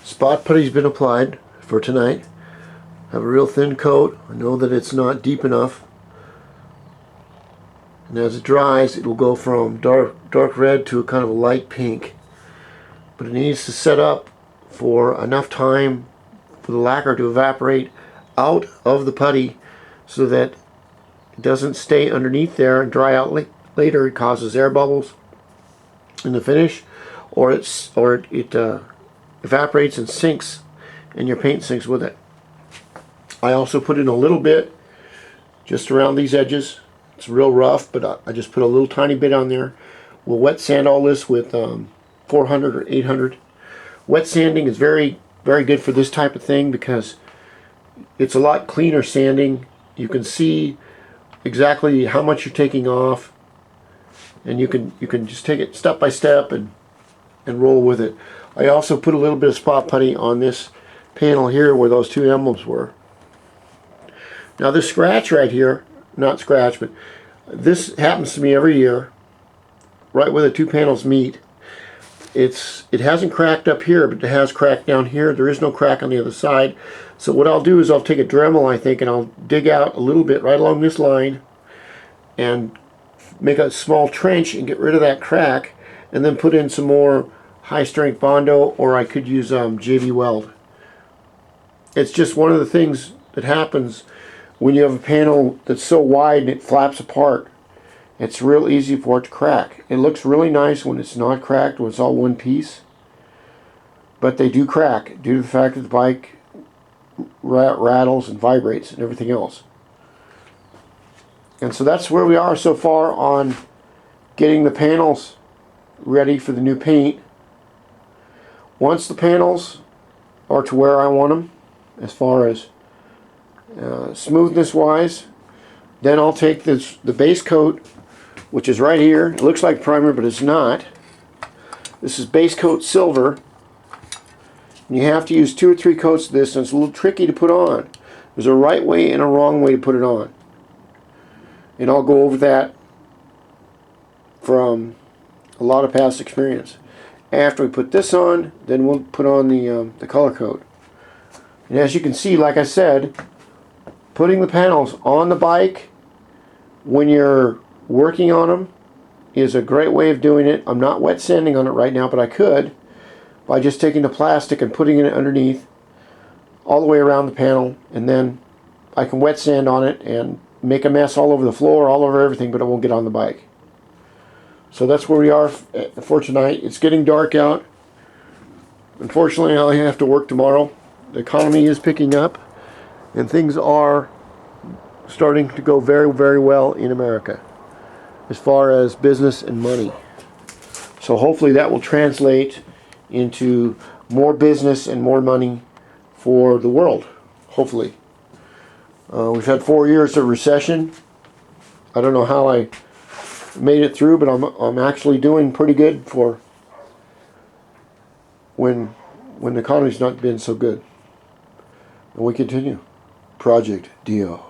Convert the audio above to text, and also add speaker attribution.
Speaker 1: Spot putty's been applied for tonight. Have a real thin coat. I know that it's not deep enough. And as it dries, it will go from dark red to a kind of a light pink. But it needs to set up for enough time for the lacquer to evaporate out of the putty so that it doesn't stay underneath there and dry out later. It causes air bubbles in the finish, or it evaporates and sinks, and your paint sinks with it. I also put in a little bit just around these edges. It's real rough, but I just put a little tiny bit on there. We'll wet sand all this with 400 or 800. Wet sanding is very, very good for this type of thing because it's a lot cleaner sanding. You can see exactly how much you're taking off, and you can just take it step by step and roll with it. I also put a little bit of spot putty on this panel here where those two emblems were. Now this scratch right here, not scratch, but this happens to me every year, right where the two panels meet. It hasn't cracked up here, but it has cracked down here. There is no crack on the other side. So what I'll do is I'll take a Dremel, I think, and I'll dig out a little bit right along this line and make a small trench and get rid of that crack, and then put in some more high strength Bondo, or I could use JB Weld. It's just one of the things that happens when you have a panel that's so wide and it flaps apart. It's real easy for it to crack. It looks really nice when it's not cracked, when it's all one piece, but they do crack due to the fact that the bike rattles and vibrates and everything else. And so that's where we are so far on getting the panels ready for the new paint. Once the panels are to where I want them, as far as smoothness wise, then I'll take the base coat, which is right here. It looks like primer, but it's not. This is base coat silver, and you have to use 2 or 3 coats of this, and it's a little tricky to put on. There's a right way and a wrong way to put it on, and I'll go over that from a lot of past experience. After we put this on, then we'll put on the color coat. And as you can see, like I said, putting the panels on the bike when you're working on them is a great way of doing it. I'm not wet sanding on it right now, but I could by just taking the plastic and putting it underneath all the way around the panel, and then I can wet sand on it and make a mess all over the floor, all over everything, but it won't get on the bike. So that's where we are for tonight. It's getting dark out. Unfortunately, I have to work tomorrow. The economy is picking up, and things are starting to go very, very well in America as far as business and money. So hopefully that will translate into more business and more money for the world, hopefully. We've had 4 years of recession. I don't know how I made it through, but I'm actually doing pretty good for when the economy's not been so good. And we continue. Project Dio.